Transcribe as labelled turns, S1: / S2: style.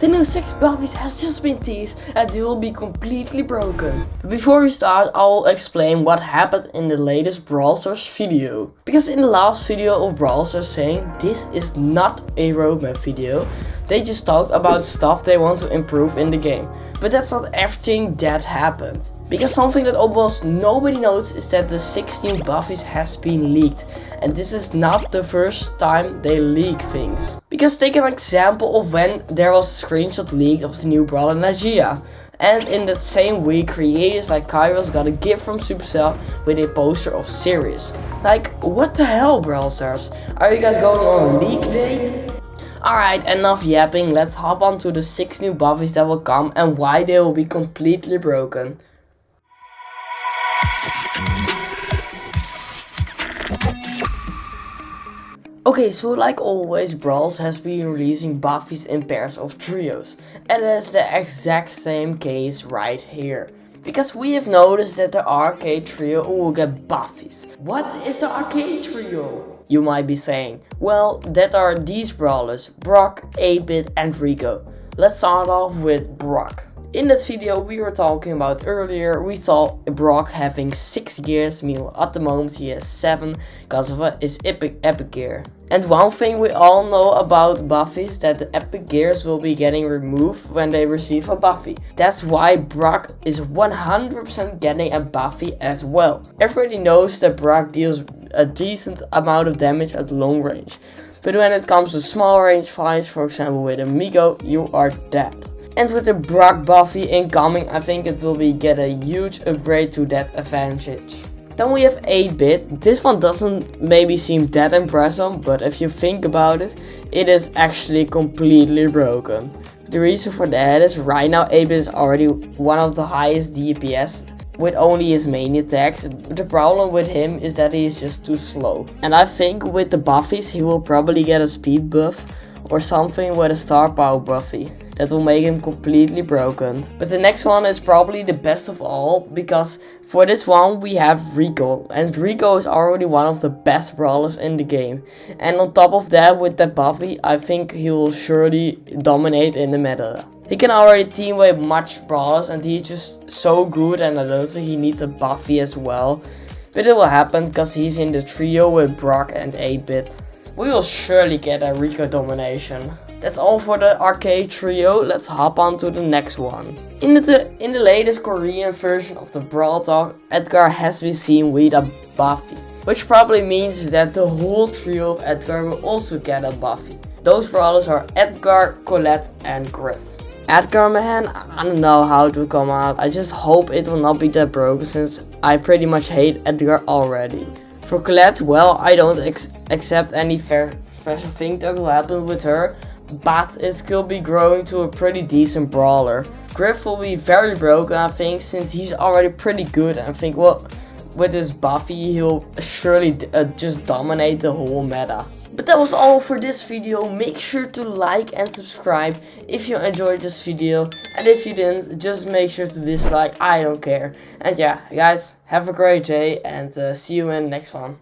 S1: The new 6 Buffies has just been teased and they will be completely broken. But before we start, I'll explain what happened in the latest Brawlstars video. Because in the last video of Brawlstars saying this is not a roadmap video, they just talked about stuff they want to improve in the game. But that's not everything that happened. Because something that almost nobody knows is that the 6 new Buffies has been leaked. And this is not the first time they leak things. Because take an example of when there was a screenshot leak of the new Brawler Nagia. And in that same week, creators like Kairos got a gift from Supercell with a poster of Sirius. Like, what the hell, Brawlstars? Are you guys going on a leak date? Alright, enough yapping, let's hop on to the 6 new Buffies that will come and why they will be completely broken. Okay, so like always, Brawls has been releasing Buffies in pairs of trios. And that's the exact same case right here. Because we have noticed that the arcade trio will get Buffies. What is the arcade trio? You might be saying. Well, that are these brawlers, Brock, 8-Bit and Rico. Let's start off with Brock. In that video we were talking about earlier, we saw Brock having 6 gears, meanwhile at the moment he has 7 because of his epic gear. And one thing we all know about Buffies, that the epic gears will be getting removed when they receive a Buffy. That's why Brock is 100% getting a Buffy as well. Everybody knows that Brock deals a decent amount of damage at long range. But when it comes to small range fights, for example with a Miko, you are dead. And with the Brock Buffy incoming, I think it will get a huge upgrade to that advantage. Then we have 8-Bit. This one doesn't maybe seem that impressive, but if you think about it, it is actually completely broken. The reason for that is right now 8-Bit is already one of the highest DPS with only his main attacks. The problem with him is that he is just too slow. And I think with the Buffies he will probably get a speed buff or something with a star power Buffy. That will make him completely broken. But the next one is probably the best of all, because for this one we have Rico. And Rico is already one of the best brawlers in the game. And on top of that, with that Buffy, I think he will surely dominate in the meta. He can already team with much brawlers and he's just so good, and I don't think he needs a Buffy as well. But it will happen because he's in the trio with Brock and 8-Bit. We will surely get a Rico domination. That's all for the arcade trio, let's hop on to the next one. In the latest Korean version of the Brawl Talk, Edgar has been seen with a Buffy. Which probably means that the whole trio of Edgar will also get a Buffy. Those brawlers are Edgar, Colette and Griff. Edgar, man, I don't know how it will come out. I just hope it will not be that broken since I pretty much hate Edgar already. For Colette, well, I don't accept any special thing that will happen with her, but it could be growing to a pretty decent brawler. Griff will be very broken, I think, since he's already pretty good, and I think, well, with his Buffy he'll surely just dominate the whole meta. But that was all for this video. Make sure to like and subscribe if you enjoyed this video, and if you didn't, just make sure to dislike, I don't care. And yeah, guys, have a great day and see you in the next one.